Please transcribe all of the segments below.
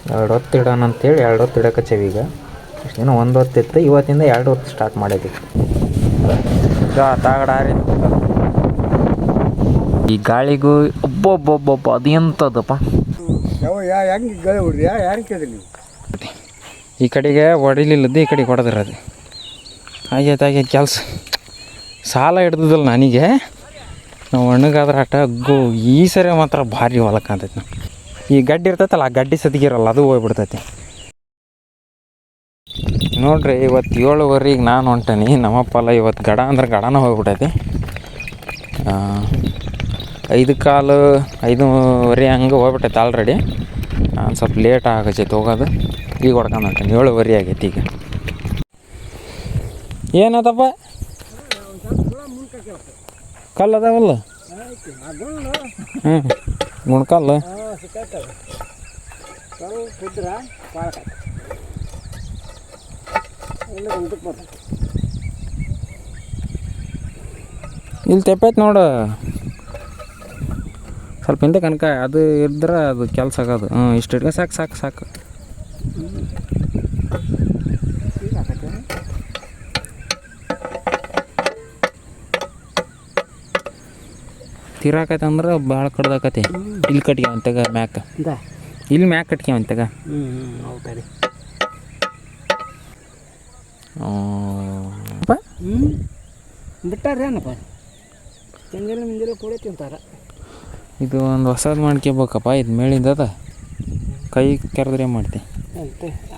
2 ಹೊತ್ತು ಇಡೋಣ ಅಂತೇಳಿ 2 ಹೊತ್ತು ಇಡಕಚ್ಚೇವಿ ಈಗ. ಅಷ್ಟು ದಿನ 1 ಹೊತ್ತು ಇತ್ತು, ಇವತ್ತಿಂದ 2 ಹೊತ್ತು ಸ್ಟಾರ್ಟ್ ಮಾಡಿದ್ದೀವಿ. ತಾಗಡಾರಿ ಈ ಗಾಳಿಗೂ ಒಬ್ಬೊಬ್ಬೊಬ್ಬೊಬ್ಬ ಅದು ಎಂಥದಪ್ಪ. ಈ ಕಡೆಗೆ ಹೊಡಿಲಿಲ್ಲದ್ದು ಈ ಕಡೆಗೆ ಹೊಡೆದಿರೋದು ಆಗೈತೆ ಕೆಲಸ. ಸಾಲ ಹಿಡ್ದದಲ್ಲ ನನಗೆ, ನಾವು ಒಣಗಾದ್ರೆ ಆಟ ಅಗ್ಗು. ಈ ಸರಿ ಮಾತ್ರ ಭಾರಿ ಹೊಲಕ್ಕೆ ಅಂತೈತಿ. ನಾವು ಈ ಗಡ್ಡಿ ಇರ್ತೈತಲ್ಲ, ಆ ಗಡ್ಡಿ ಸತಿಗಿರಲ್ಲ, ಅದು ಹೋಗ್ಬಿಡ್ತೈತಿ ನೋಡ್ರಿ. ಇವತ್ತು 7:15 ನಾನು ಹೊಂಟೇನಿ. ನಮ್ಮಪ್ಪಲ್ಲ ಇವತ್ತು ಗಡ ಅಂದ್ರೆ ಗಡನ ಹೋಗ್ಬಿಟ್ಟೈತಿ. 5:15 ಹಂಗೆ ಹೋಗ್ಬಿಟ್ಟೈತೆ ಆಲ್ರೆಡಿ. ನಾನು ಸ್ವಲ್ಪ ಲೇಟ್ ಆಗೈತೆ ಹೋಗೋದು. ಈಗ ಹೊಡ್ಕೊಂಡು ಹೊಂಟೇನಿ. 7:15 ಆಗೈತಿ ಈಗ. ಏನದಪ್ಪ ಕಲ್ಲು ಅದಾವಲ್ಲ? ಗುಣ್ಕಲ್ಲು ಇಲ್ಲಿ ತೆಪ್ಪೈತೆ ನೋಡು. ಸ್ವಲ್ಪ ಹಿಂದೆ ಕನಕ ಅದು ಇದ್ರೆ ಅದು ಕೆಲಸ ಆಗೋದು. ಇಷ್ಟು ಹಿಡ್ಕ ಸಾಕು. ತಿರಾಕೈತೆ ಅಂದ್ರೆ ಭಾಳ ಕಡ್ದಾಕತಿ. ಇಲ್ಲಿ ಕಟ್ಗೆ ಅಂತಾಗ ಮ್ಯಾಕ, ಇಲ್ಲಿ ಮ್ಯಾಕ್ ಕಟ್ಕೆ ಅಂತಾಗ. ಬಿಟ್ಟಾರೇನಪ್ಪ ಮುಂಜಾನೆ ಕೂಡ ತಿಂತಾರೆ. ಇದು ಒಂದು ಹೊಸದು ಮಾಡ್ಕೋಬೇಕಪ್ಪ. ಇದು ಮೇಳಿಂದ ಅದ ಕೈ ಕೆರೆದ್ರೆ ಮಾಡ್ತಿ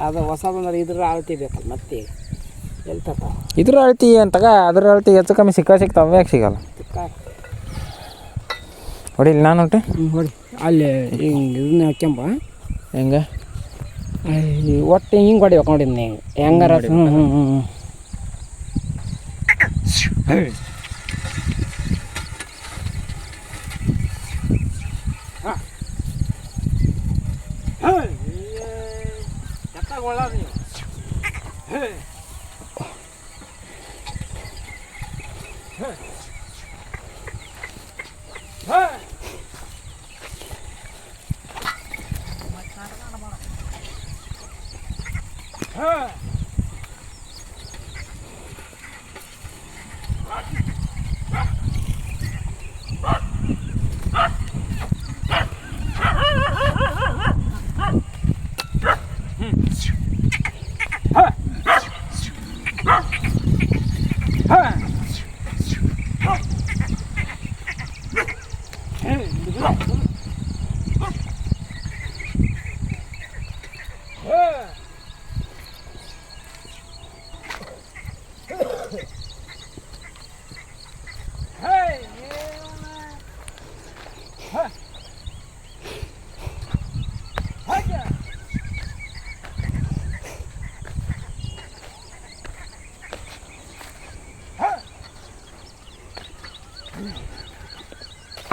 ಅದು ಹೊಸದಂದ್ರೆ ಇದ್ರ ಅಳತಿ ಬೇಕಲ್ಲ. ಮತ್ತೆ ಎಲ್ತಪ್ಪ ಇದ್ರ ಅಳತಿ ಅಂತಗ, ಅದ್ರ ಅಳತಿ ಹೆಚ್ಚು ಕಮ್ಮಿ ಸಿಗ್ತಾವೆ, ಯಾಕೆ ಸಿಗಲ್ಲ? ಹೊಡಿ ಇಲ್ಲಿ ನಾನು ಹೊಟ್ಟೆ ಹೊಡಿ ಅಲ್ಲಿ ಹಿಂಗೆ ಇದನ್ನ ಹಾಕ್ಯಂಬ. ಹೆಂಗೆ ಒಟ್ಟು ಹಿಂಗೆ ಹೊಡಿಬೇಕು ನೋಡಿ ನೀವು ಹೆಂಗಾರ.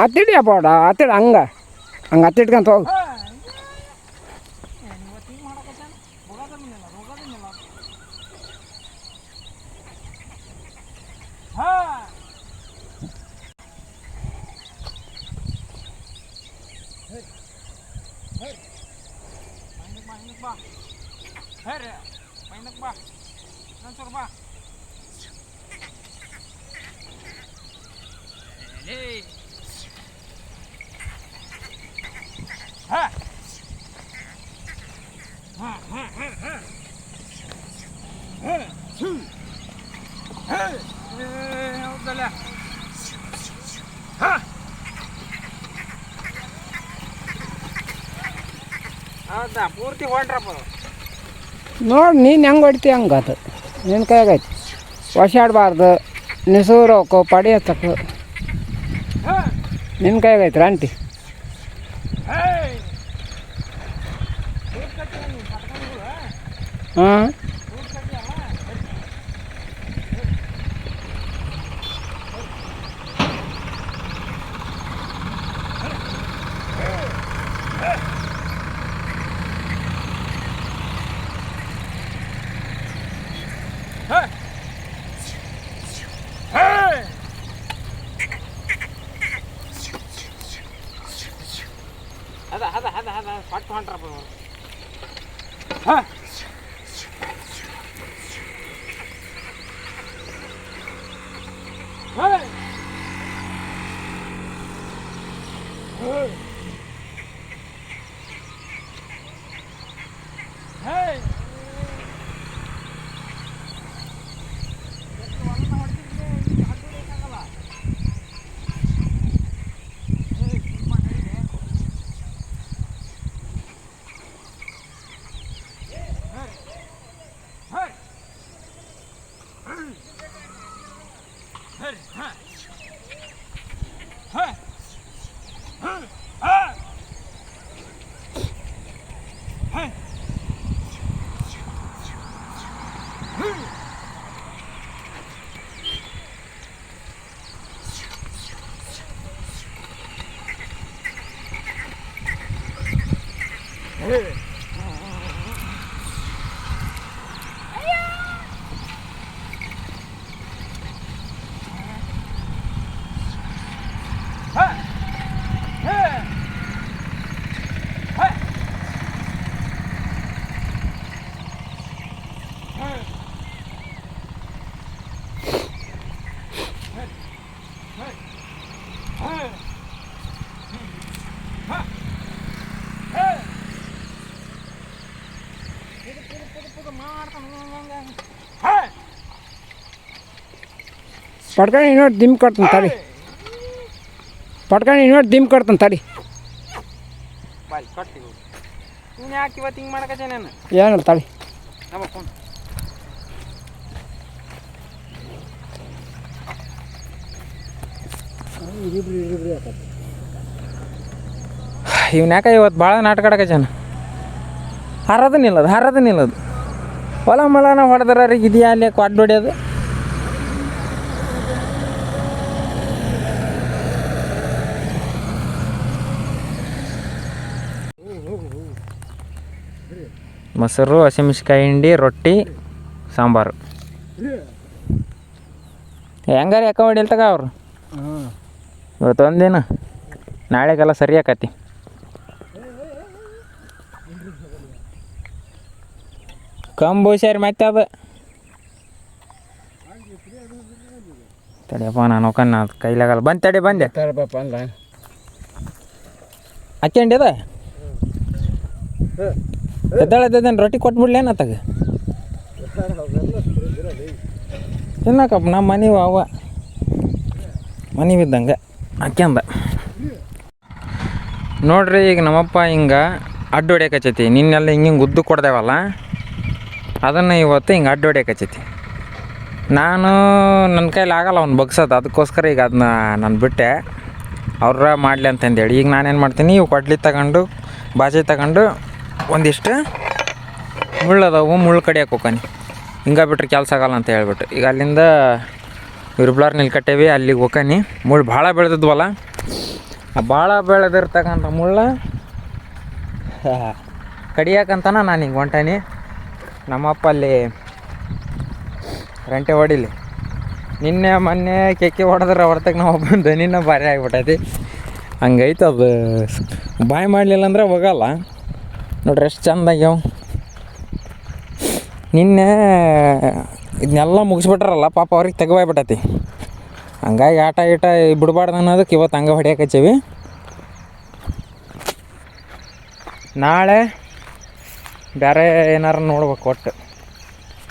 ಹತ್ತಿಡಿ ಅಪ್ಪ ಹತ್ತಿಡ ಹಂಗೆ ಹತ್ತಿಟ್ಕೊಂತ ಹೋಗಿ. ಹೌದಾ ಪೂರ್ತಿ ಹೊಂಟ್ರಪ್ಪ. ನೋಡಿ ನೀನು ಹೆಂಗೆ ಹೊಡಿತಿ ಹಂಗೆ ಅದು ನಿನ್ನ ಕೈಯಾಗೈತಿ. ಹೊಸಾಡಬಾರ್ದು, ನಿಸೂರು ಹೋಗೋ ಪಡಿ ಹತ್ತಕ್ಕೆ ನಿನ್ನ ಕೈಯಾಗೈತಿ ರಂಟಿ. ಹಾಂ ಅದ ಪಟ್ಟು ಹೊಂಟ್ರಪ್ಪ. ಪಡ್ಕೊಂಡು ಇನ್ನೊಟ್ಟು ದಿಮ್ ಕೊಡ್ತಾನೆ ತಡಿ, ಪಡ್ಕೊಂಡು ಇನ್ನೊಟ್ಟು ದಿಮ್ ಕೊಡ್ತಾನೆ ತಡಿ. ಬಾಯ್ ಕೊಡ್ತೀವಿ ನೀನು ಯಾಕೆ ಇವತ್ತು ಹಿಂಗೆ ಮಾಡಕತ್ತೆ ನಾನು ಏನಲ್ಲ ತಡಿ. ಇವ್ನ ಯಾಕೆ ಇವತ್ತು ಭಾಳ ನಾಟಕ ಆಡಕತ್ತಾನ. ಹರದ ನಿಲ್ಲದು ಹೊಲ ಮಲನ ಹೊಡೆದ್ರಿಗೆ ಇದೆಯಾ ಅಲ್ಲಿ ಕ್ವಾಡ್ ಹೊಡ್ಯೋದು. ಮೊಸರು, ಹಸಿಮೆಣ್ಸಿಕಾಯಿ ಹಿಂಡಿ, ರೊಟ್ಟಿ, ಸಾಂಬಾರು. ಹೆಂಗಾರ ಯಾಕ ಹೊಡಿಲ್ ತಗ ಅವ್ರು. ಇವತ್ತು ಒಂದಿನ, ನಾಳೆಗೆಲ್ಲ ಸರಿ ಆಕತಿ. ಕಂಬು ಸೇರಿ ಮತ್ತೆ ಅದು ತಡಿಯಪ್ಪ, ನಾನು ಹೋಗಣ್ಣ ಕೈಲಾಗಲ್ಲ. ಬಂದು ತಡಿ ಬಂದೆ ತರಪ್ಪ ಅಂದ ಹಾಕ್ಯಂಡಿದ ಎದ್ದಾಳದ್ದೇನು ರೊಟ್ಟಿ ಕೊಟ್ಬಿಡ್ಲೇನ ತಗ ತಿನ್ನಕಪ್ಪ. ನಮ್ಮ ಮನೆವು ಅವ ಮನೆ ಬಿದ್ದಂಗೆ ಹಾಕ್ಯಂದ ನೋಡ್ರಿ. ಈಗ ನಮ್ಮಪ್ಪ ಹಿಂಗೆ ಅಡ್ಡು ಹೊಡ್ಯಕಚ್ಚೈತಿ. ನಿನ್ನೆಲ್ಲ ಹಿಂಗೆ ಉದ್ದು ಕೊಡ್ದೇವಲ್ಲ, ಅದನ್ನು ಇವತ್ತು ಹಿಂಗೆ ಅಡ್ಡು ಹೊಡ್ಯಕಚ್ಚೈತಿ. ನಾನು ನನ್ನ ಕೈಲಿ ಆಗಲ್ಲ ಅವ್ನು ಬಗ್ಸೋದು, ಅದಕ್ಕೋಸ್ಕರ ಈಗ ಅದನ್ನ ನಾನು ಬಿಟ್ಟೆ. ಅವ್ರ ಮಾಡಲಿ ಅಂತಂದೇಳಿ ಈಗ ನಾನೇನು ಮಾಡ್ತೀನಿ, ಇವು ಕೊಡ್ಲಿ ತಗೊಂಡು ಬಾಜಿ ತಗೊಂಡು ಒಂದಿಷ್ಟು ಮುಳ್ಳದವು ಮುಳ್ಳು ಕಡಿಯಕ್ಕೆ ಹೋಗ್ತಾನೆ. ಹಿಂಗೆ ಬಿಟ್ರೆ ಕೆಲಸ ಆಗಲ್ಲ ಅಂತ ಹೇಳ್ಬಿಟ್ಟು ಈಗ ಅಲ್ಲಿಂದ ಇರ್ಬ್ಲಾರ್ ನಿಲ್ಕಟ್ಟೇವಿ, ಅಲ್ಲಿಗೆ ಹೋಗ್ತಾನೆ. ಮುಳ್ಳು ಭಾಳ ಬೆಳೆದಿದ್ವಲ್ಲ, ಆ ಭಾಳ ಬೆಳೆದಿರ್ತಕ್ಕಂಥ ಮುಳ್ಳ ಕಡಿಯಾಕಂತನ ನಾನು ಹಿಂಗೆ ಹೊಂಟಾನಿ. ನಮ್ಮಪ್ಪ ಅಲ್ಲಿ ರಂಟೆ ಹೊಡಿಲಿ. ನಿನ್ನೆ ಮೊನ್ನೆ ಕೆಕ್ಕೆ ಹೊಡೆದ್ರೆ ಹೊರತಕ್ಕೆ ನಾವು ಒಬ್ಬನ ದನಿನ ಭಾರಿ ಆಗಿಬಿಟ್ಟೈತಿ. ಹಂಗೈತೆ ಅದು. ಬಾಯ್ ಮಾಡಲಿಲ್ಲ ಅಂದ್ರೆ ಹೋಗಲ್ಲ ನೋಡ್ರಿ ಎಷ್ಟು ಚೆಂದಾಗ್ಯಾವ. ನಿನ್ನೆ ಇದನ್ನೆಲ್ಲ ಮುಗಿಸ್ಬಿಟ್ರಲ್ಲ ಪಾಪ, ಅವ್ರಿಗೆ ತೆಗವಾಯ್ಬಿಟ್ಟೈತಿ. ಹಂಗಾಗಿ ಆಟ ಗೀಟ ಬಿಡಬಾರ್ದು ಅನ್ನೋದಕ್ಕೆ ಇವತ್ತು ಹಂಗೆ ಹೊಡ್ಯಾಕಚ್ಚೀವಿ. ನಾಳೆ ಬೇರೆ ಏನಾರು ನೋಡ್ಬೇಕು. ಒಟ್ಟು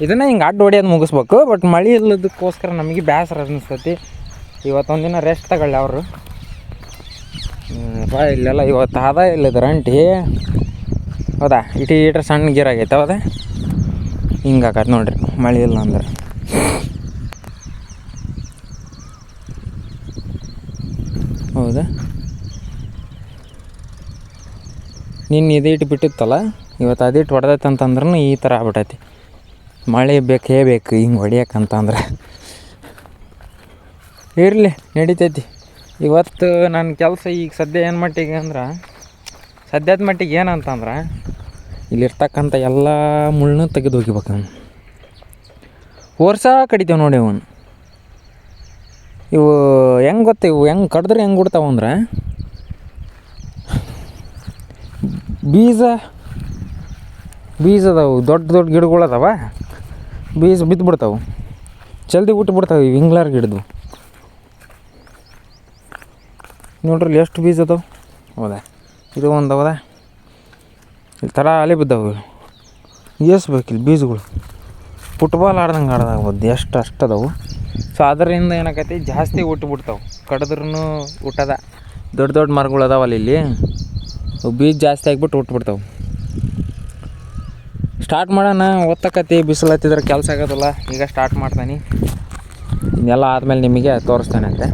ಇದನ್ನು ಹಿಂಗೆ ಅಡ್ಡು ಹೊಡಿಯೋದು ಮುಗಿಸ್ಬೇಕು. ಬಟ್ ಮಳೆ ಇಲ್ಲದಕ್ಕೋಸ್ಕರ ನಮಗೆ ಬೇಸರ ಅನ್ನಿಸ್ತೈತಿ. ಇವತ್ತೊಂದಿನ ರೆಸ್ಟ್ ತಗೊಳ್ಳಿ ಅವರು. ಬಾ ಇಲ್ಲೆಲ್ಲ ಇವತ್ತು ಆದ ಇಲ್ಲದ ರಂಟಿ ಹೌದಾ, ಇಟ್ರೆ ಸಣ್ಣ ಗೀರಾಗೈತೆ ಹೌದಾ. ಹಿಂಗೆ ಆಕತ್ ನೋಡ್ರಿ ಮಳೆ ಇಲ್ಲ ಅಂದ್ರೆ. ಹೌದಾ, ನಿನ್ನೆ ಇದಿಟ್ಟು ಬಿಟ್ಟಿತ್ತಲ್ಲ, ಇವತ್ತು ಅದಿಟ್ಟು ಹೊಡೆದೈತೆ ಅಂತಂದ್ರೂ ಈ ಥರ ಆಗ್ಬಿಟ್ಟೈತಿ. ಮಳೆ ಬೇಕೇ ಬೇಕು ಹಿಂಗೆ ಹೊಡಿಯಕ್ಕಂತಂದ್ರೆ. ಇರಲಿ ನಡಿತೈತಿ. ಇವತ್ತು ನನ್ನ ಕೆಲಸ ಈಗ ಸದ್ಯ ಏನು ಮಟ್ಟಿಗೆ ಅಂದ್ರೆ, ಸದ್ಯದ ಮಟ್ಟಿಗೆ ಏನಂತಂದ್ರೆ ಇಲ್ಲಿರ್ತಕ್ಕಂಥ ಎಲ್ಲ ಮುಳ್ಳನ್ನ ತೆಗೆದು ಹೋಗಿಬೇಕು. ಅವನು ವರ್ಷ ಕಡಿತೇವೆ ನೋಡಿ. ಅವನು ಇವು ಹೆಂಗೆ ಗೊತ್ತ, ಇವು ಹೆಂಗೆ ಕಡಿದ್ರೆ ಹೆಂಗೆ ಬಿಡ್ತಾವಂದ್ರೆ, ಬೀಜ ಬೀಜ ಅದಾವು, ದೊಡ್ಡ ದೊಡ್ಡ ಗಿಡಗಳು ಅದಾವ, ಬೀಜ ಬಿದ್ದು ಬಿಡ್ತಾವೆ, ಜಲ್ದಿ ಬಿಟ್ಟು ಬಿಡ್ತಾವೆ. ಇವು ಇಂಗ್ಲಾರ್ ಗಿಡದು ನೋಡ್ರಿ ಎಷ್ಟು ಬೀಜ ಅದಾವೆ. ಹೌದಾ, ಇದು ಒಂದು ಹೌದಾ, ಇಲ್ಲಿ ಥರ ಅಲೆ ಬಿದ್ದಾವೆ. ಏಸ್ಬೇಕಿಲ್ಲ ಬೀಜಗಳು, ಫುಟ್ಬಾಲ್ ಆಡ್ದಂಗೆ ಆಡ್ದಾಗ್ಬೋದು, ಎಷ್ಟು ಅಷ್ಟು ಅದಾವು. ಸೊ ಅದರಿಂದ ಏನಾಕೈತಿ, ಜಾಸ್ತಿ ಹುಟ್ಟು ಬಿಡ್ತಾವೆ. ಕಡಿದ್ರೂ ಹುಟ್ಟದ ದೊಡ್ಡ ದೊಡ್ಡ ಮರಗಳು ಅದಾವಲ್ಲ ಇಲ್ಲಿ, ಬೀಜ ಜಾಸ್ತಿ ಆಗಿಬಿಟ್ಟು ಹುಟ್ಬಿಡ್ತಾವೆ. ಸ್ಟಾರ್ಟ್ ಮಾಡೋಣ, ಒತ್ತಕತಿ ಬಿಸಿಲು ಹತ್ತಿದ್ರೆ ಕೆಲಸ ಆಗೋದಿಲ್ಲ. ಈಗ ಸ್ಟಾರ್ಟ್ ಮಾಡ್ತಾನೆ, ಇನ್ನೆಲ್ಲ ಆದಮೇಲೆ ನಿಮಗೆ ತೋರಿಸ್ತಾನೆ ಅಂತೆ.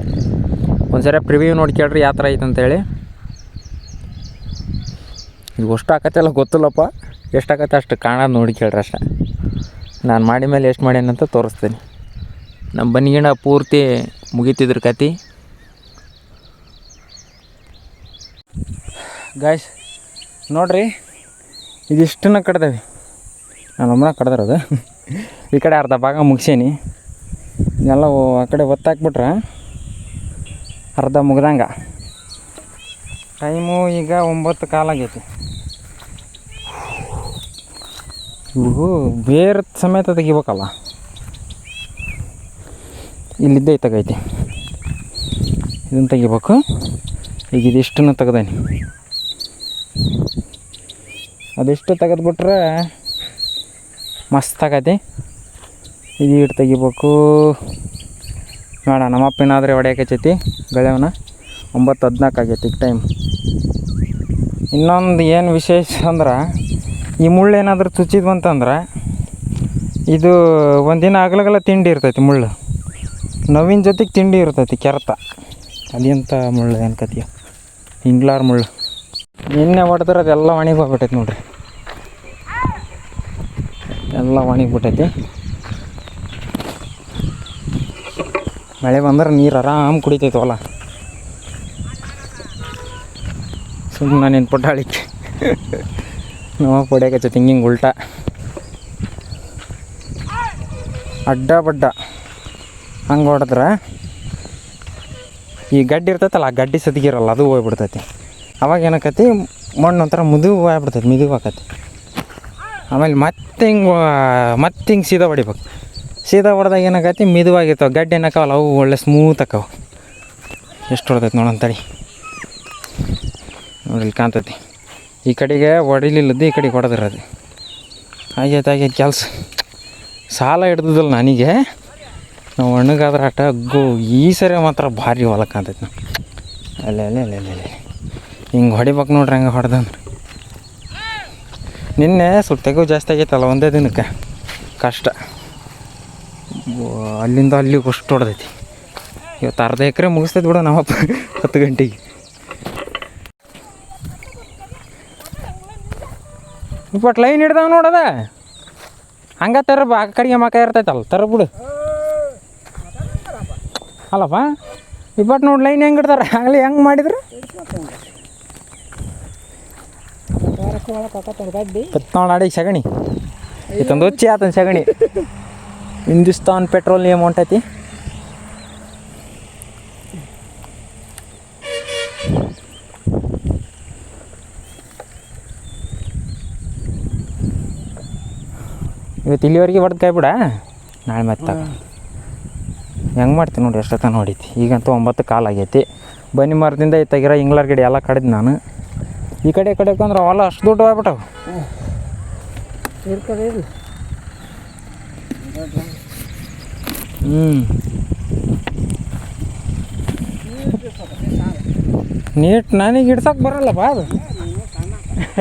ಒಂದು ಸರಿ ಪ್ರಿವ್ಯೂ ನೋಡಿ ಕೇಳ್ರಿ ಯಾವ ಥರ ಐತೆ ಅಂತೇಳಿ. ಇದು ಅಷ್ಟು ಆಕತ್ತೆಲ್ಲ ಗೊತ್ತಿಲ್ಲಪ್ಪ, ಎಷ್ಟು ಆಕತ್ತೆ ಅಷ್ಟು ಕಾಣೋದು ನೋಡಿ ಕೇಳ್ರಿ ಅಷ್ಟೇ. ನಾನು ಮಾಡಿ ಮೇಲೆ ಎಷ್ಟು ಮಾಡ್ಯಾನಂತ ತೋರಿಸ್ತೀನಿ. ನಮ್ಮ ಬನ್ನಿಗಿಣ ಪೂರ್ತಿ ಮುಗೀತಿದ್ರ ಕತೆ. ಗಾಯ್ಸ್ ನೋಡ್ರಿ, ಇದಿಷ್ಟನ್ನ ಕಡ್ದೇವಿ, ನಾನು ಒಮ್ಮೆ ಕಡ್ದಿರೋದು. ಈ ಕಡೆ ಅರ್ಧ ಭಾಗ ಮುಗಿಸೀನಿ, ಇದೆಲ್ಲ ಆ ಕಡೆ ಒತ್ತಾಕ್ಬಿಟ್ರೆ ಅರ್ಧ ಮುಗ್ದಂಗೆ. ಟೈಮು ಈಗ 9:15 ಆಗೈತಿ. ಇವು ಬೇರೆ ಸಮೇತ ತೆಗಿಬೇಕಲ್ಲ, ಇಲ್ಲಿದ್ದೇ ತೆಗೈತಿ, ಇದನ್ನು ತೆಗಿಬೇಕು. ಈಗ ಇದಿಷ್ಟನ್ನು ತೆಗ್ದೇನಿ, ಅದಿಷ್ಟು ತೆಗೆದ್ಬಿಟ್ರೆ ಮಸ್ತ್ ಆಗೈತಿ. ಇದು ಇಟ್ಟು ತೆಗಿಬೇಕು ನೋಡ. ನಮ್ಮಪ್ಪನಾದರೆ ಹೊಡೆಯಕೈತಿ ಗೆಳೆಯವನ. 9:14 ಆಗೈತಿ ಈಗ ಟೈಮ್. ಇನ್ನೊಂದು ಏನು ವಿಶೇಷ ಅಂದ್ರೆ, ಈ ಮುಳ್ಳು ಏನಾದರೂ ಚುಚ್ಚಿದ್ವು ಅಂತಂದ್ರೆ ಇದು ಒಂದಿನ ಹಗಲಗಲ ತಿಂಡಿ ಇರ್ತೈತಿ. ಮುಳ್ಳು ನೋವಿನ ಜೊತೆಗೆ ತಿಂಡಿ ಇರ್ತೈತಿ, ಕೆರೆತ. ಅದೆಂಥ ಮುಳ್ಳು ಏನು ಕತಿಯ, ಇಂಗ್ಲಾರ್ ಮುಳ್ಳು. ನಿನ್ನೆ ಹೊಡೆದ್ರೆ ಅದೆಲ್ಲ ಒಣಗಿ ಹೋಗ್ಬಿಟ್ಟೈತಿ ನೋಡ್ರಿ, ಎಲ್ಲ ಒಣಗಿಬಿಟ್ಟೈತಿ. ಮಳೆ ಬಂದ್ರೆ ನೀರು ಆರಾಮ್ ಕುಡಿತೈತೆ ಹೊಲ. ಸುಮ್ಮನೆ ನಾನು ಪುಟ್ಟಾಳಿಕೆ ನಾವು ಹೊಡ್ಯಾಕೈತೆ ಹಿಂಗಿಂಗೆ ಉಲ್ಟಾ ಅಡ್ಡ ಬಡ್ಡ ಹಂಗೆ ಹೊಡೆದ್ರೆ ಈ ಗಡ್ಡಿ ಇರ್ತೈತಲ್ಲ, ಆ ಗಡ್ಡಿ ಸತಿಗಿರಲ್ಲ, ಅದು ಹೋಗ್ಬಿಡ್ತೈತಿ. ಅವಾಗ ಏನಕ್ಕತಿ, ಮಣ್ಣು ಒಂಥರ ಮಿದುವು ಆಗ್ಬಿಡ್ತೈತಿ, ಮಿದುವು ಆಕತಿ. ಆಮೇಲೆ ಮತ್ತೆ ಹಿಂಗೆ ಸೀದಾ ಹೊಡಿಬೇಕು. ಸೀದಾ ಹೊಡೆದಾಗ ಏನಾಗೈತಿ, ಮಿದುವಾಗಿರ್ತಾವೆ. ಗಡ್ಡೆ ಏನಕ್ಕವಲ್ಲ, ಅವು ಒಳ್ಳೆ ಸ್ಮೂತ್ ಆಕವು. ಎಷ್ಟು ಹೊಡೆದೈತಿ ನೋಡಂತಡಿ, ನೋಡಿ ಇಲ್ಲಿ ಕಾಣ್ತೈತಿ. ಈ ಕಡೆಗೆ ಹೊಡಿಲಿಲ್ಲದ್ದು ಈ ಕಡೆಗೆ ಹೊಡೆದಿರೋದು. ಆಗೈತೆ ಕೆಲಸ. ಸಾಲ ಹಿಡ್ದಲ್ಲ ನನಗೆ, ನಾವು ಹಣ್ಣಗಾದ್ರೆ ಆಟ ಈ ಸರಿ ಮಾತ್ರ ಭಾರಿ ಹೊಲ ಕಾಣ್ತೈತಿ. ನಾವು ಅಲ್ಲೇ ಹಿಂಗೆ ಹೊಡಿಬೇಕು ನೋಡ್ರಿ, ಹಂಗೆ ಹೊಡೆದಂದ್ರೆ. ನಿನ್ನೆ ಸ್ವಲ್ಪ ತೆಗೋ ಜಾಸ್ತಿ ಆಗೈತಲ್ಲ ಒಂದೇ ದಿನಕ್ಕೆ, ಕಷ್ಟ. ಅಲ್ಲಿಂದ ಅಲ್ಲಿ ಅಷ್ಟು ಹೊಡೆದೈತಿ. ಇವತ್ತು ಅರ್ಧ ಎಕರೆ ಮುಗಿಸ್ತೈತಿ ಬಿಡೋ ನಮ್ಮಪ್ಪ 10 ಗಂಟೆಗೆ. ಇಪ್ಪಟ್ಟು ಲೈನ್ ಹಿಡ್ದಾವ ನೋಡದ, ಹಂಗೆ ತರ ಆ ಕಡೆಗೆ ಮಕ ಇರ್ತೈತಲ್ಲ, ತರ ಬಿಡು. ಅಲ್ಲಪ್ಪ ಇಪ್ಪಟ್ಟು ನೋಡಿ ಲೈನ್ ಹೆಂಗೆ ಇಡ್ತಾರೆ, ಆಗಲಿ ಹೆಂಗೆ ಮಾಡಿದ್ರು ನೋಡಿ. ಅಡಿಗೆ ಸಗಣಿ ಇತ್ತೊಂದು ಹುಚ್ಚಿ ಆತನ ಸಗಣಿ. ಹಿಂದೂಸ್ತಾನ್ ಪೆಟ್ರೋಲಿಯಂ ಹೊಂಟೈತಿ. ಇವತ್ತು ಇಲ್ಲಿವರೆಗೆ ಹೊಡೆದು ಕಾಯ್ಬಿಡ, ನಾಳೆ ಮತ್ತೆ ಹೆಂಗೆ ಮಾಡ್ತೀನಿ ನೋಡಿ. ಎಷ್ಟೊತ್ತ ನೋಡೈತಿ. ಈಗಂತೂ 9:15 ಆಗೈತಿ. ಬನ್ನಿ ಮರದಿಂದ ತೆಗಿರೋ ಇಂಗ್ಲಾರ್ ಗಿಡ ಎಲ್ಲ ಕಡಿದು ನಾನು. ಈ ಕಡೆ ಅಂದ್ರೆ ಹೊಲ ಅಷ್ಟು ದೊಡ್ಡ ಆಗ್ಬಿಟ್ಟವು. ನೀಟ್ ನನಗೆ ಹಿಡ್ಸಕ್ಕೆ ಬರಲ್ಲಪ್ಪ ಅದು.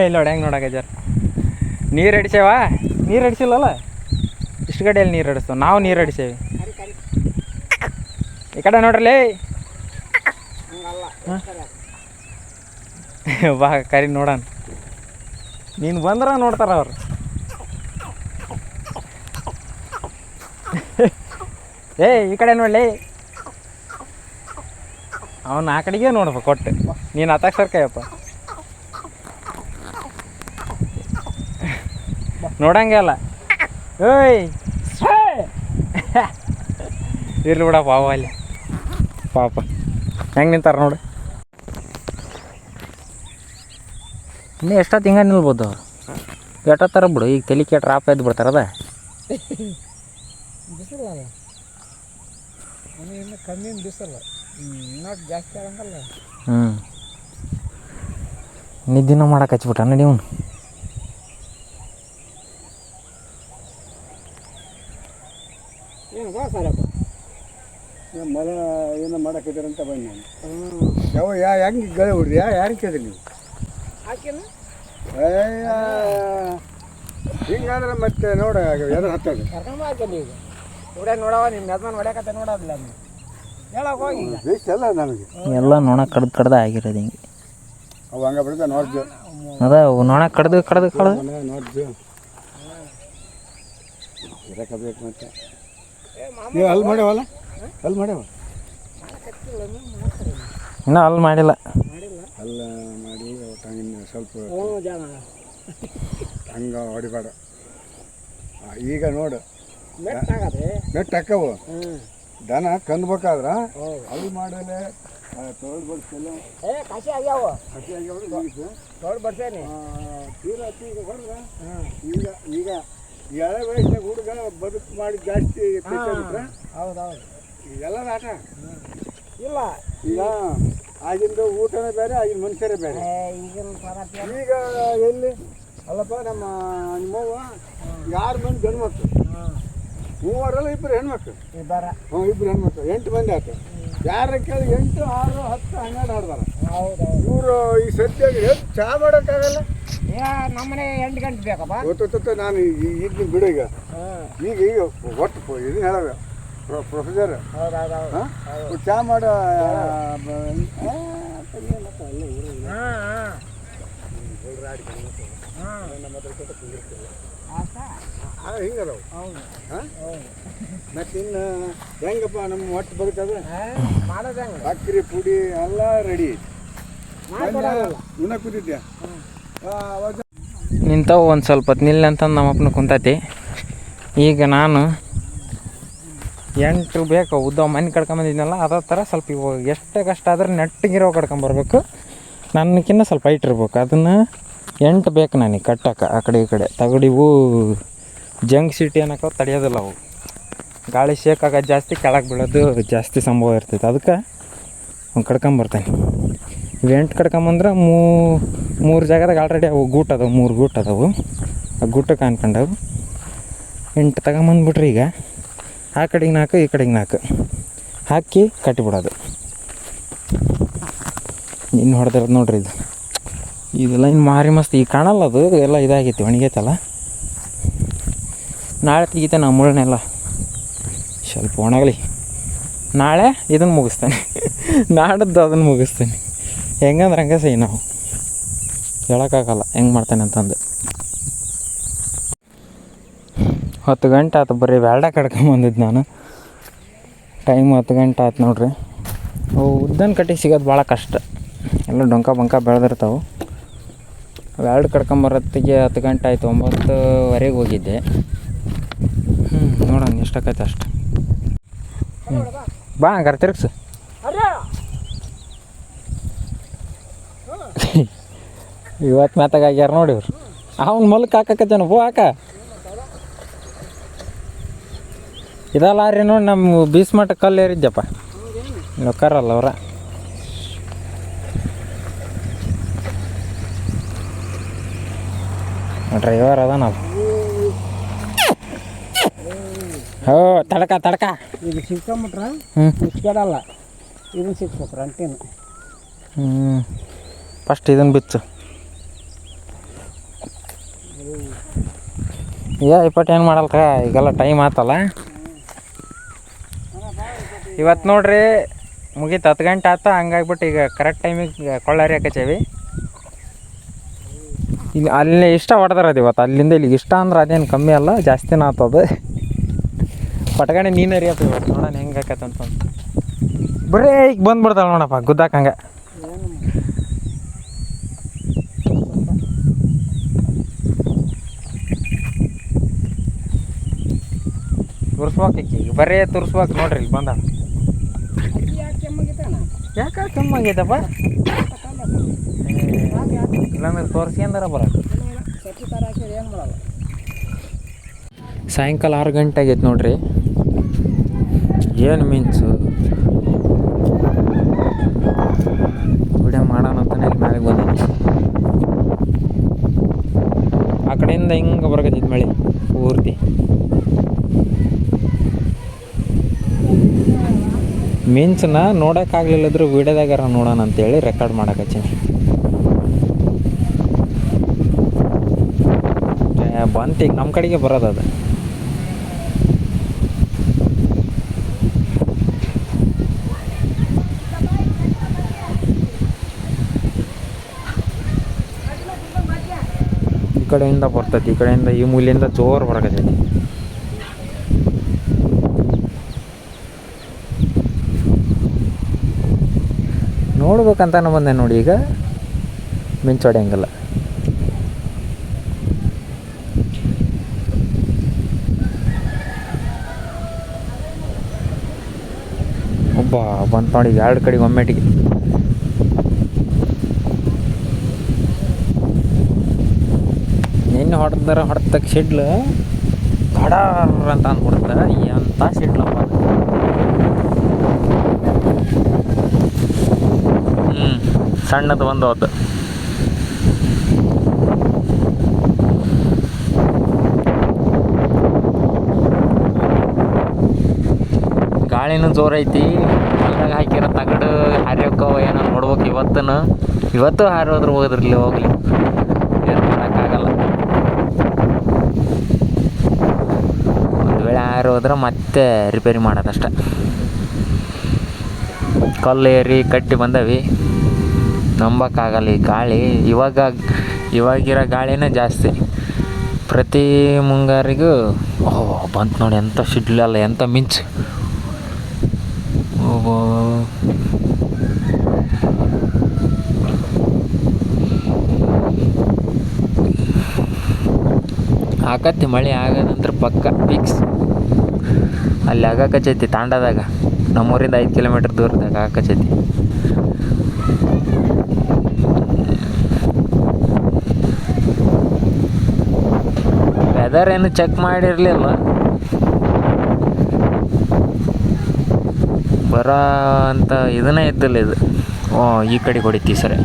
ಇಲ್ಲ ನೋಡಿ ಹೆಂಗೆ ನೋಡಕ್ಕೆ ಜರ ನೀರು ಅಡಿಸೇವ. ನೀರು ಅಡಿಸಿಲ್ಲಲ್ಲ, ಇಷ್ಟು ಕಡೆಯಲ್ಲಿ ನೀರು ಅಡಿಸ್ತೇವೆ ನಾವು. ನೀರು ಅಡಿಸೇವಿ ಈ ಕಡೆ ನೋಡ್ರಲೇ. ಬಾ ಕರಿ ನೋಡೋಣ. ನೀನು ಬಂದ್ರೆ ನೋಡ್ತಾರ ಅವ್ರು. ಈ ಕಡೆ ನೋಡಲಿ. ಅವನು ಆ ಕಡೆಗೆ ನೋಡಪ್ಪ ಕೊಟ್ಟು. ನೀನು ಹತ್ತಾಕ್ ಸರ್ಕಯ್ಯಪ್ಪ, ನೋಡಂಗೆ ಅಲ್ಲ. ಏಯ್ ಇರ್ಲಿ ಬಿಡಪ್ಪ, ಅವ ಅಲ್ಲಿ ಪಾಪ ಹೆಂಗೆ ನಿಂತಾರ ನೋಡಿ. ಇನ್ನೂ ಎಷ್ಟೊತ್ತು ಹಿಂಗೆ ನಿಲ್ಬೋದು ಅವ್ರು. ಎಟ್ಟತ್ತಾರ ಬಿಡು ಈಗ ತಲೆ ಕೆಟ್ಟ ರಾಪ ಎದ್ದು ಬಿಡ್ತಾರದ ಬಿಸಿಲಲ್ಲ ಇನ್ನು ಕಮ್ಮಿನ ಬಿಸಿಲು ಇನ್ನೊಟ್ಟು ಜಾಸ್ತಿ ಆಗಂಗಲ್ಲ. ನಿದ್ದಿನ ಮಾಡಕ್ಕೆ ಹಚ್ಬಿಟ್ಟ ನಡಿ ಅವ್ನು. ಏನು ಬಾ ಸಾರಪ್ಪ ಮಲ ಏನೋ ಮಾಡಕ್ಕಿದ್ದಾರಂತ ಬನ್ನಿ ನಾನು ಯಾವ ಹೆಂಗೆ ಗಳೆ ಹೊಡ್ರಿ ಯಾರಿಗೆ ಕೇಳಿದ್ರಿ ನೀವು ಹಾಕಿನ ಹಿಂಗಾದ್ರೆ ಮತ್ತೆ ನೋಡ ಯಾರು ಹತ್ತೋದು ಕರ್ಕೊಂಡ್ ಹಾಕಿಲ್ಲ ಈಗ ಹೊಡ್ಯ ನೋಡವ ನಿಮ್ಮ ಯಜಮಾನ್ ಹೊಡ್ಯಾಕತ್ತೆ ನೋಡೋದಿಲ್ಲ ನೀವು ಹೇಳಕ್ಕೆ ಹೋಗಿ ಬೇಸ್ ಅಲ್ಲ ನಮಗೆ ಎಲ್ಲ ನೊಣ ಕಡ್ದು ಆಗಿರೋದು ಹಿಂಗೆ ಅವು ಹಂಗೆ ಬಿಡ್ತಾ ನೋಡ್ದು ಅದ ನೊಣ ಕಡ್ದು ನೋಡ್ದು ಇರಕ್ಕೆ ಬೇಕು ಮತ್ತೆ ನೀವು ಅಲ್ಲಿ ಮಾಡ್ಯಾವಲ್ಲ ಅಲ್ಲಿ ಮಾಡ್ಯಾವ ಇನ್ನೂ ಅಲ್ಲಿ ಮಾಡಿಲ್ಲ ಅಲ್ಲ ಮಾಡಿ ಹಂಗಿನ ಸ್ವಲ್ಪ ಹಂಗೆ ಹೊಡಿಬೇಡ ಈಗ ನೋಡು ಮೆಟ್ಟು ಹಾಕವು ದನ ಕಂದ್ಬೇಕಾದ್ರೆ ಅಲ್ಲಿ ಮಾಡಲೆ ತೊಳೆದು ಬಡಿಸಲ್ಲ ಕಸಿ ಆಗ್ಯಾವ ಹಸಿ ಆಗ್ಯಾವ ತೊಳೆದು ಬಡ್ಸೇನಿ ತೀರಾ ಈಗ ಹೊಡೆದ್ರೆ ಈಗ ಈಗ ಎಳೆ ವಯಸ್ಸಿನಾಗ ಹುಡುಗ ಬದುಕು ಮಾಡಿ ಜಾಸ್ತಿ ಬಿಟ್ರೆ ಹೌದೌದು ಎಲ್ಲರ ಆಟ ಇಲ್ಲ ಈಗ ಆಗಿಂದು ಊಟನೇ ಬೇರೆ ಆಗಿನ ಮನುಷ್ಯರೇ ಬೇರೆ ಈಗಿನ ಈಗ ಎಲ್ಲಿ ಅಲ್ಲಪ್ಪ ನಿಮ್ಮವ್ವ ಯಾರು ಮಂದಿ ಗಂಡು ಮಕ್ಕಳು ಮೂವರಲ್ಲಿ ಇಬ್ಬರು ಹೆಣ್ಮಕ್ಳು ಹ್ಞೂ ಇಬ್ಬರು ಹೆಣ್ಮಕ್ಳು 8 ಮಂದಿ ಆಯ್ತು ಯಾರ ಕೇಳಿ 8, 6, 10, 12 ಆಡ್ದಾರ ಇವರು ಈ ಸದ್ಯಾಗ ಚಹಾ ಮಾಡೋಕ್ಕಾಗಲ್ಲ ನಮ್ಮನೆ 8 ಗಂಟೆ ಬೇಕಪ್ಪ ಗೊತ್ತ ನಾನು ಈಗ ಬಿಡು ಈಗ ಈಗ ಒಟ್ಟು ಇದನ್ನ ಹೇಳವೆ ಪ್ರೊಫೆಸರ್ ಚಹಾ ಮಾಡೋ ಹಿಂಗದವು ಮತ್ತೆ ಇನ್ನು ಹೆಂಗಪ್ಪ ನಮ್ಮ ಹೊಟ್ಟೆ ಬದುಕದ ಅಕ್ಕಿ ಪುಡಿ ಎಲ್ಲ ರೆಡಿ ಉಣ್ಣ ಕೂತಿದ್ಯಾ ನಿಂತವು ಒಂದು ಸ್ವಲ್ಪ ಹೊತ್ತು ನಿಲ್ಲ ಅಂತ ನಮ್ಮಪ್ಪನ ಕುಂತೈತಿ. ಈಗ ನಾನು 8 ಬೇಕು ಉದ್ದ ಮನೆ ಕಡ್ಕೊಂಬಂದಿದ್ನಲ್ಲ ಅದೇ ಥರ ಸ್ವಲ್ಪ ಇವಾಗ ಎಷ್ಟು ಕಷ್ಟ ಆದ್ರೆ ನೆಟ್ಟಿಗಿರೋ ಕಡ್ಕೊಂಬರ್ಬೇಕು. ನನ್ನಕ್ಕಿಂತ ಸ್ವಲ್ಪ ಹೈಟ್ ಇರ್ಬೇಕು. ಅದನ್ನು 8 ಬೇಕು ನನಗೆ ಕಟ್ಟಕ್ಕೆ ಆ ಕಡೆ ಈ ಕಡೆ ತಗಡಿವು ಜಂಗ್ ಸಿಟಿ ಅನ್ನೋಕೆ ತಡೆಯೋದಿಲ್ಲ ಅವು. ಗಾಳಿ ಶೇಕ್ ಆಗೋದು ಜಾಸ್ತಿ, ಕೆಳಗೆ ಬೀಳೋದು ಜಾಸ್ತಿ ಸಂಭವ ಇರ್ತೈತೆ. ಅದಕ್ಕೆ ಅವ್ನು ಕಡ್ಕೊಂಬರ್ತಾನೆ. ಇವು 8 ಕಡ್ಕೊಂಬಂದ್ರೆ 3 ಜಾಗದಾಗ ಆಲ್ರೆಡಿ ಅವು ಗೂಟ ಅದಾವೆ, 3 ಗೂಟ ಅದಾವು. ಆ ಗೂಟಕ್ಕೆ ಅನ್ಕೊಂಡವು 8 ತಗೊಂಬಂದ್ಬಿಟ್ರಿ. ಈಗ ಆ ಕಡೆಗೆ 4 ಈ ಕಡೆಗೆ 4 ಹಾಕಿ ಕಟ್ಟಿಬಿಡೋದು. ಇನ್ನು ಹೊಡೆದಿರೋದು ನೋಡ್ರಿ ಇದು. ಇದೆಲ್ಲ ಇನ್ನು ಮಾರಿ ಮಸ್ತ್ ಈಗ ಕಾಣಲ್ಲ, ಅದು ಎಲ್ಲ ಇದಾಗೈತಿ, ಒಣಗೈತಲ್ಲ. ನಾಳೆ ತೆಗಿತೆ ನಾವು ಮುಳ್ಳನ್ನೆಲ್ಲ ಸ್ವಲ್ಪ ಒಣಗಲಿ. ನಾಳೆ ಇದನ್ನು ಮುಗಿಸ್ತಾನೆ, ನಾಡದ್ದು ಅದನ್ನು ಮುಗಿಸ್ತಾನೆ. ಹೆಂಗಂದ್ರೆ ಹಂಗೆ ಸೈ ನಾವು ಹೇಳೋಕ್ಕಾಗಲ್ಲ ಹೆಂಗೆ ಮಾಡ್ತಾನೆ ಅಂತಂದು. 10 ಗಂಟೆ ಆಯ್ತು, ಬರೀ ಬ್ಯಾಡ ಕಡ್ಕೊಂಬಂದಿದ್ದು ನಾನು. ಟೈಮ್ 10 ಗಂಟೆ ಆಯ್ತು ನೋಡ್ರಿ. ಅವು ಉದ್ದನ ಕಟ್ಟಿ ಸಿಗೋದು ಭಾಳ ಕಷ್ಟ, ಎಲ್ಲ ಡೊಂಕ ಬಂಕ ಬೆಳೆದಿರ್ತಾವೆ. ವ್ಯಾಲ್ಡ್ ಕಡ್ಕೊಂಬರತ್ತಿಗೆ 10 ಗಂಟೆ ಆಯಿತು. 9:15 ಹೋಗಿದ್ದೆ. ನೋಡೋಣ ಎಷ್ಟಾಕೈತೆ ಅಷ್ಟು. ಬಾ ಹಂಗಾರೆ ತಿರ್ಗ್ಸು. ಇವತ್ತು ಮ್ಯಾತಾಗ ಆಗ್ಯಾರ ನೋಡಿ ಇವ್ರು. ಅವ್ನು ಮಲ್ಕ್ ಹಾಕಕತ್ತೇನು ಹೂ ಹಾಕ. ಇದಲ್ಲ ರೀ ನೋಡಿ, ನಮ್ಮ ಬೀಸ್ಮಠ ಕಲ್ಲು ಏರಿದ್ದಪ್ಪ ಲೊಕ್ಕರಲ್ಲ ಅವ್ರ. ಡ್ರೈವರ್ ಅದ ನಾವು. ಹೋ ತಡ್ಕ ಇದು ಸಿಕ್ಕೊಂಬಿಟ್ರ ಸಿಕ್ಕಾಡಲ್ಲ, ಇದನ್ನು ಸಿಕ್ಸ್ಬೇಕ್ರ ಅಂಟೇನು. ಫಸ್ಟ್ ಇದನ್ನು ಬಿಚ್ಚು. ಇಪ್ಪಟ್ಟು ಏನು ಮಾಡಲ್ಕ, ಈಗೆಲ್ಲ ಟೈಮ್ ಆತಲ್ಲ. ಇವತ್ತು ನೋಡ್ರಿ ಮುಗೀತು, 10 ಗಂಟೆ ಆತ. ಹಂಗಾಗ್ಬಿಟ್ಟು ಈಗ ಕರೆಕ್ಟ್ ಟೈಮಿಗೆ ಕೊಳ್ಳಾರಿ ಹಾಕಚ್ಚೇವಿ. ಈಗ ಅಲ್ಲಿ ಇಷ್ಟ ಹೊಡೆದಾರದು ಇವತ್ತು. ಅಲ್ಲಿಂದ ಇಲ್ಲಿಗೆ ಇಷ್ಟ ಅಂದ್ರೆ ಅದೇನು ಕಮ್ಮಿ ಅಲ್ಲ, ಜಾಸ್ತಿನ ಆಗ್ತದೆ. ಪಟಗಣೆ ನೀನು ಅರಿಯಪ್ಪ ಇವತ್ತು. ನೋಡೋಣ ಹೆಂಗೆ ಆಕತ್ತಂತ. ಬರೀ ಈಗ ಬಂದ್ಬಿಡ್ತಾಳೆ ನೋಡಪ್ಪ ಗುದ್ದಾಕಂಗೆ. ತುರ್ಸ್ಬೇಕು ಈಗ, ಬರೀ ತುರ್ಸ್ಬೇಕು ನೋಡ್ರಿ. ಇಲ್ಲಿ ಬಂದ ಯಾಕೆ ಕೆಮ್ಮಾಗೈತಪ್ಪ? ಇಲ್ಲಾಂದ್ರೆ ತೋರಿಸ್ಕೊಂಡಾರ ಬರೋದು. ಔಷಧಿ ಖಾರ ಹಾಕಿದ್ರೆ ಏನು ಮಾಡಲ್ಲ. ಸಾಯಂಕಾಲ 6 ಗಂಟೆ ಆಗೈತೆ ನೋಡ್ರಿ. ಏನು ಮೀನ್ಸು ವಿಡಿಯೋ ಮಾಡೋಣ ಅಂತಾನೆ ಇಲ್ಲಿ ಮ್ಯಾಲೆ ಬಂದೈತಿ. ಆ ಕಡೆಯಿಂದ ಹಿಂಗೆ ಬರಕತ್ತೈತಿ ಮಳೆ ಪೂರ್ತಿ. ಮೀನ್ಸನ್ನ ನೋಡೋಕ್ಕಾಗಲಿಲ್ಲದ್ರು ವಿಡಿಯೋದಾಗಾರ ನೋಡೋಣ ಅಂತೇಳಿ ರೆಕಾರ್ಡ್ ಮಾಡಕತ್ತೀನಿ. ಬಂತು ಈಗ ನಮ್ಮ ಕಡೆಗೆ ಬರೋದು ಅದು. ಈ ಕಡೆಯಿಂದ ಬರ್ತೈತಿ, ಈ ಕಡೆಯಿಂದ ಈ ಮೂಲೆಯಿಂದ ಜೋರು ಬರಕತ್ತೈತಿ. ನೋಡ್ಬೇಕಂತಾನೆ ಬಂದೆ ನೋಡಿ. ಈಗ ಮಿಂಚೊಡೆಯಂಗಿಲ್ಲ. ಒಬ್ಬ ಬಂತು ನೋಡಿ 2 ಕಡೆಗೆ ಒಮ್ಮೆಟಿಗೆ. ನಿನ್ನೆ ಹೊಡೆದಕ್ಕೆ ಸಿಡ್ಲು ಕಡಾರ್ ಅಂತ ಅಂದ್ಬಿಡುತ್ತೆ. ಎಂಥ ಸಿಡ್ಲಪ್ಪ. ಸಣ್ಣದು ಒಂದು ಹೋದ. ಗಾಳಿನೂ ಜೋರೈತಿ. ಹೊಲದಾಗ ಹಾಕಿರೋ ತಗಡು ಹಾರ್ಯೋಕ್ಕವ ಏನೋ ನೋಡ್ಬೇಕು. ಇವತ್ತು ಹಾರೋದ್ರು ಹೋದ್ರಲ್ಲಿ ಹೋಗ್ಲಿ, ಏನು ಮಾಡೋಕ್ಕಾಗಲ್ಲ. ಒಂದು ವೇಳೆ ಹಾರೋದ್ರೆ ಮತ್ತೆ ರಿಪೇರಿ ಮಾಡೋದಷ್ಟೆ. ಕಲ್ಲು ಏರಿ ಕಟ್ಟಿ ಬಂದವಿ, ನಂಬಕ್ಕಾಗಲ್ಲ ಈ ಗಾಳಿ. ಇವಾಗಿರೋ ಗಾಳಿನೇ ಜಾಸ್ತಿ. ಪ್ರತಿ ಮುಂಗಾರಿಗೂ ಬಂತು ನೋಡಿ ಎಂಥ ಸಿಡ್ಲಲ್ಲ, ಎಂಥ ಮಿಂಚು. ಆಕತ್ತಿ ಮಳೆ ಆಗೋದಂದ್ರೆ ಪಕ್ಕ ಫಿಕ್ಸ್. ಅಲ್ಲಿ ಆಗಕಚ್ಚೈತಿ ತಾಂಡದಾಗ, ನಮ್ಮೂರಿಂದ 5 ಕಿಲೋಮೀಟ್ರ್ ದೂರದಾಗ ಆಗಕಚ್ಚೈತಿ. ವೆದರ್ ಏನು ಚೆಕ್ ಮಾಡಿರಲಿಲ್ಲ, ಬರೋ ಅಂತ ಇದನ್ನೇ ಇದ್ದಿಲ್ಲ ಇದು. ಈ ಕಡೆ ಹೊಡಿತೀವಿ ಸರಿ.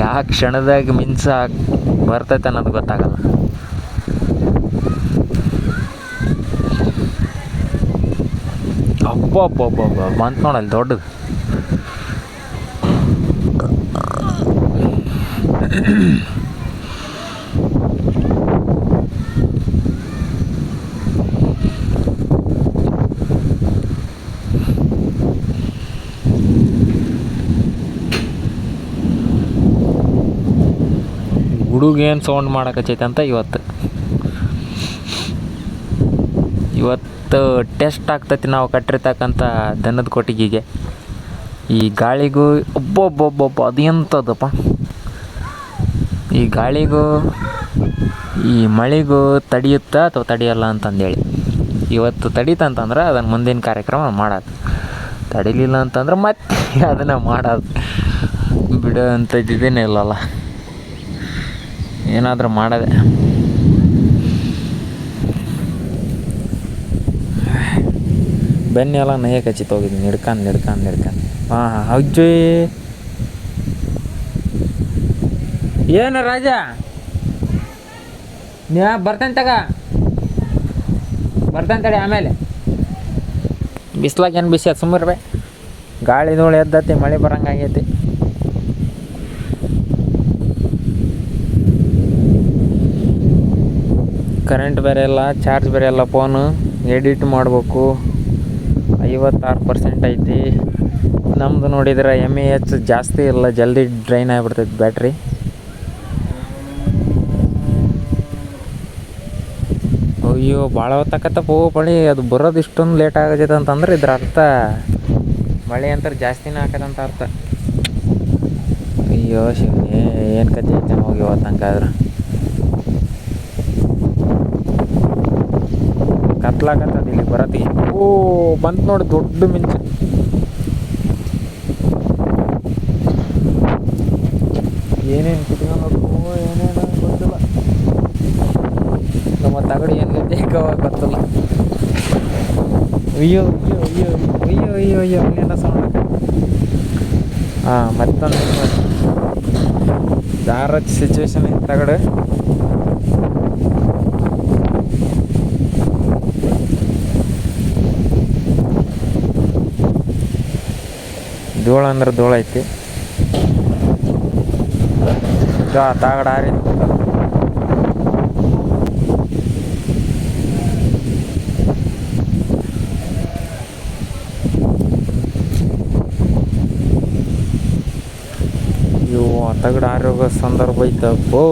ಯಾವ ಕ್ಷಣದಾಗ ಮಿಂಚ ಬರ್ತೈತೆ ಅನ್ನೋದು ಗೊತ್ತಾಗಲ್ಲ. ಅಬ್ಬಬ್ಬಬ್ಬ ಬಂತು ನೋಡಲ್ಲಿ ದೊಡ್ಡದು. ಹುಡುಗ ಏನು ಸೌಂಡ್ ಮಾಡಕಚ್ಚೈತೆ ಅಂತ ಇವತ್ತು ಟೆಸ್ಟ್ ಆಗ್ತೈತಿ ನಾವು ಕಟ್ಟಿರ್ತಕ್ಕಂಥ ದನದ ಕೊಟ್ಟಿಗೆಗೆ. ಈ ಗಾಳಿಗೂ ಒಬ್ಬೊಬ್ಬೊಬ್ಬೊಬ್ಬ ಅದು ಎಂಥದಪ್ಪ. ಈ ಗಾಳಿಗೂ ಈ ಮಳೆಗೂ ತಡೆಯುತ್ತಾ ಅಥವಾ ತಡೆಯಲ್ಲ ಅಂತಂದೇಳಿ. ಇವತ್ತು ತಡೀತಂತಂದ್ರೆ ಅದನ್ನು ಮುಂದಿನ ಕಾರ್ಯಕ್ರಮ ಮಾಡೋದು, ತಡಿಲಿಲ್ಲ ಅಂತಂದ್ರೆ ಮತ್ತೆ ಅದನ್ನು ಮಾಡೋದು. ಬಿಡೋ ಅಂಥದ್ದು ಇದೇನೇ ಇಲ್ಲಲ್ಲ, ಏನಾದರೂ ಮಾಡೋದೆ. ಬೆನ್ನಿ ಎಲ್ಲ ನಯ್ಯ ಕಚ್ಚಿತ್ತು ಹೋಗಿದ್ದೀನಿ ಹಿಡ್ಕೊಂಡು. ಹಾಂ ಅಜ್ಜಿ ಏನು ರಾಜ ನೀ ಬರ್ತೇನೆ ತಡಿ. ಆಮೇಲೆ ಬಿಸ್ಲಾಗ ಏನು ಬಿಸಿ ಅದು ಸುಮ್ಮನೆ ಗಾಳಿ ಧೂಳು ಎದ್ದತಿ, ಮಳೆ ಬರಂಗಾಗೈತಿ. ಕರೆಂಟ್ ಬೇರೆ ಇಲ್ಲ, ಚಾರ್ಜ್ ಬೇರೆ ಇಲ್ಲ. ಫೋನು ಎಡಿಟ್ ಮಾಡಬೇಕು. 56% ಐತಿ. ನಮ್ಮದು ನೋಡಿದ್ರೆ mAh ಜಾಸ್ತಿ ಇಲ್ಲ, ಜಲ್ದಿ ಡ್ರೈನ್ ಆಗಿಬಿಡ್ತೈತಿ ಬ್ಯಾಟ್ರಿ. ಅಯ್ಯೋ ಭಾಳ ಹೊತ್ತಾಕತ್ತಪ್ಪ ಮಳೆ. ಅದು ಬರೋದು ಇಷ್ಟೊಂದು ಲೇಟ್ ಆಗತೈತೆ ಅಂತಂದ್ರೆ ಇದ್ರ ಅರ್ಥ ಮಳೆ ಅಂತಾರೆ ಜಾಸ್ತಿನೇ ಹಾಕದಂತ ಅರ್ಥ. ಅಯ್ಯೋ ಶಿವನೇ, ಏನು ಕತೆ ಐತೆ ಹೋಗಿ ಇವತ್ತಂಗಾದ್ರೆ. ಕತ್ಲಾಗತ್ತದ ಇಲ್ಲಿ ಬರತಿ. ಬಂತು ನೋಡಿ ದೊಡ್ಡ ಮಿಂಚು. ಏನೇನು ಕಿತ್ಕೊಂಡು ಏನೇನು ಗೊತ್ತಿಲ್ಲ. ನಮ್ಮ ತಗಡು ಏನು ಗತಿ ಗೊತ್ತಿಲ್ಲ. ಅಯ್ಯೋ ಅಯ್ಯೋ ಅಯ್ಯೋ ಅಯ್ಯೋ ಅಯ್ಯೋ ಅಯ್ಯೋ ಇನ್ನೇನ ಸೌಂಡ್. ಹಾಂ, ಮತ್ತೊಂದು ದಾರದ ಸಿಚುವೇಶನ್ ಐತೆ ತಗಡು. ಧೂಳು ಅಂದ್ರೆ ಧೂಳು ಐತಿ. ತಗಡು ಆರಿ ತಗಡು ಆರೋಗ್ಯ ಸಂದರ್ಭ ಐತಪ್ಪೋ.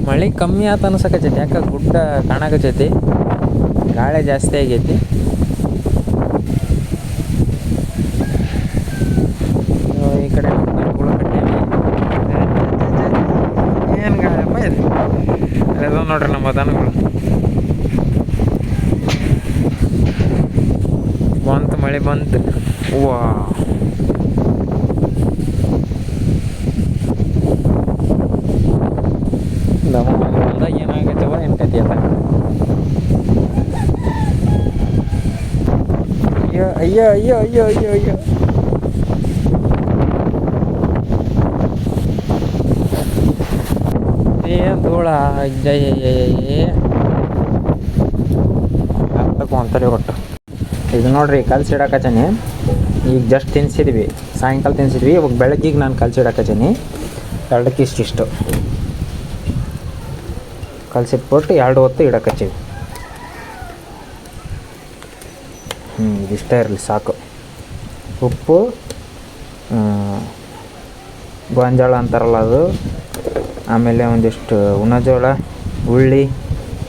ಮಳೆ ಕಮ್ಮಿ ಆತ ಅನ್ಸಕತ್ತೈತಿ. ಯಾಕೆ ಗುಡ್ಡ ಕಾಣಕತ್ತೈತಿ, ಗಾಳಿ ಜಾಸ್ತಿ ಆಗೈತಿ. ಈ ಕಡೆ ದನಗಳು ಕಟ್ಟೇವಿ. ಏನು ಗಾಳಪ್ಪ ಇದೆ ಅದ ನೋಡ್ರಿ ನಮ್ಮ ದನಗಳು. ಬಂತು, ಮಳೆ ಬಂತು. ವಾ, ನಮ್ಮ ಹೊಲ್ದಾಗ ಏನಾಗತ್ತವ ಏನು ಕತಿ ಅದ. ಅಯ್ಯೋ ಅಯ್ಯೋ ಅಯ್ಯೋ ಅಯ್ಯೋ ಅಯ್ಯೋ ಅಯ್ಯೋ. ಏನು ಧೂಳ ಅಜ್ಜಯ್ಯ ತಗೊಂತಾರೆ ಒಟ್ಟು. ಇದು ನೋಡ್ರಿ ಕಲ್ಸಿಡಾಕಚನಿ. ಈಗ ಜಸ್ಟ್ ತಿನ್ಸಿದ್ವಿ, ಸಾಯಂಕಾಲ ತಿನ್ಸಿದ್ವಿ. ಇವಾಗ ಬೆಳಗ್ಗಿಗೆ ನಾನು ಕಲ್ಸಿಡಾಕಚನಿ. ಎರಡಕ್ಕೆ ಇಷ್ಟಿಷ್ಟು ಕಲ್ಸಿಟ್ಬಿಟ್ಟು 2 ಹೊತ್ತು ಇಡಕಚ್ಚೀವಿ. ಇದಿಷ್ಟೇ ಇರಲಿ ಸಾಕು. ಉಪ್ಪು, ಗೋಂಜಾಳ ಅಂತಾರಲ್ಲ ಅದು, ಆಮೇಲೆ ಒಂದಿಷ್ಟು ಉಣ್ಣಜೋಳ, ಉಳ್ಳಿ,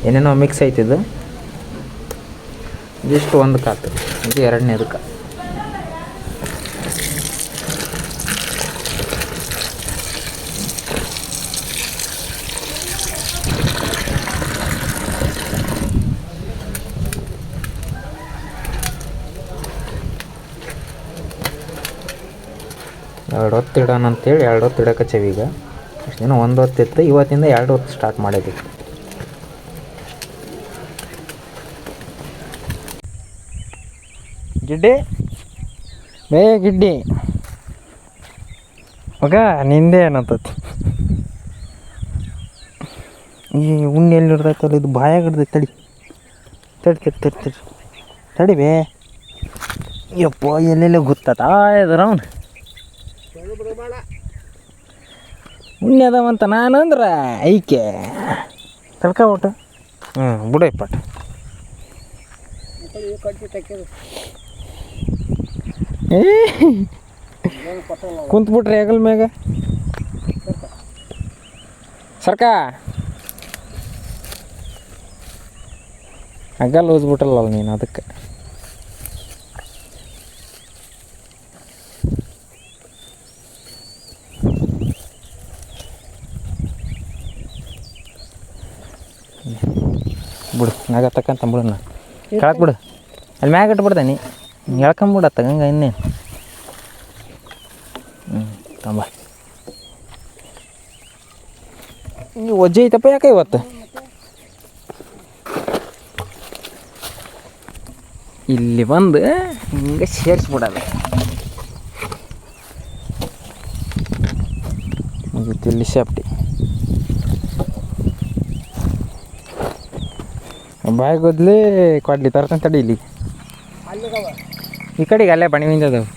ಏನೇನೋ ಮಿಕ್ಸ್ ಐತಿದ್ದು. ಇದಿಷ್ಟು ಒಂದು ಕಾತು, ಇದು ಎರಡನೇದಕ್ಕೆ. ಎರಡು ಹೊತ್ತು ಇಡೋಣ ಅಂತೇಳಿ 2 ಹೊತ್ತು ಇಡಕಚ್ಚೇವಿ. ಈಗ ಅಷ್ಟು ದಿನ 1 ಹೊತ್ತು ಇತ್ತು, ಇವತ್ತಿಂದ 2 ಹೊತ್ತು ಸ್ಟಾರ್ಟ್ ಮಾಡಿದ್ವಿ. ಗಿಡ್ಡಿ ಬೇ ಗಿಡ್ಡಿ ಮಗ ನಿಂದೆ ಏನಂತತಿ. ಈ ಉಣ್ಣೆ ಎಲ್ಲಿ ಹಿಡ್ದೈತಲ್ಲ, ಇದು ಬಾಯಾಗ ಹಿಡ್ದೈತೆ. ತಡಿ ತಡಿ ತಡಿ ತಡಿ ತಡಿ ತಡಿ ಬೇ. ಯಪ್ಪ ಎಲ್ಲೆಲ್ಲ ಗೊತ್ತಾತ ಇದ್ರ ಅವನು ಉಣ್ಣೆ ಅದಾವಂತ ನಾನಂದ್ರೆ ಐಕೆ ತಡ್ಕ ಒಟ್ಟು. ಬಿಡ ಇಪ್ಪಟ್ಟು ಕುಂತ್ಬಿಟ್ರಿ ಹೆಗಲ್ ಮ್ಯಾಗ. ಸರ್ಕ ಹಗ್ಗಲ್ ಓದ್ಬಿಟ್ರಲ್ಲ ನೀನು, ಅದಕ್ಕೆ. ಬಿಡು ಮ್ಯಾಗ ತಕ್ಕಂತ ಬಿಡಣ್ಣ, ಕೆಳಕ್ಕೆ ಬಿಡು. ಅಲ್ಲಿ ಮ್ಯಾಗ ಇಟ್ಬಿಡ್ದೆ ಎಳ್ಕೊಂಬಿಡತ್ತ ಹಂಗೆ ಇನ್ನೇನು. ತಂಬ ಈ ಒಜ್ಜೆ ಐತಪ್ಪ ಯಾಕೆ ಇವತ್ತು. ಇಲ್ಲಿ ಬಂದು ಹಿಂಗೆ ಸೇರಿಸ್ಬಿಡಲ್ಲ. ಮುಗೀತು ಇಲ್ಲಿ ಸೇಫ್ಟಿ. ಬಾಯಿ ಗೊದ್ಲಿ ಕೊಡ್ಲಿ ತರ್ತಂತ ತಡಿ. ಇಲ್ಲಿ ಈ ಕಡೆಗೆ ಅಲ್ಲೇ ಬಣಿವಿಂದ ಅದಾವೆ.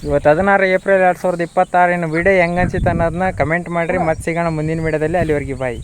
ಇವತ್ತು 16 ಏಪ್ರಿಲ್ 2026 ವಿಡಿಯೋ ಹೆಂಗೆ ಅನ್ಸಿತ್ತು ಅನ್ನೋದನ್ನ ಕಮೆಂಟ್ ಮಾಡಿರಿ. ಮತ್ತೆ ಸಿಗೋಣ ಮುಂದಿನ ವಿಡಿಯೋದಲ್ಲಿ. ಅಲ್ಲಿವರೆಗೆ ಬಾಯ್.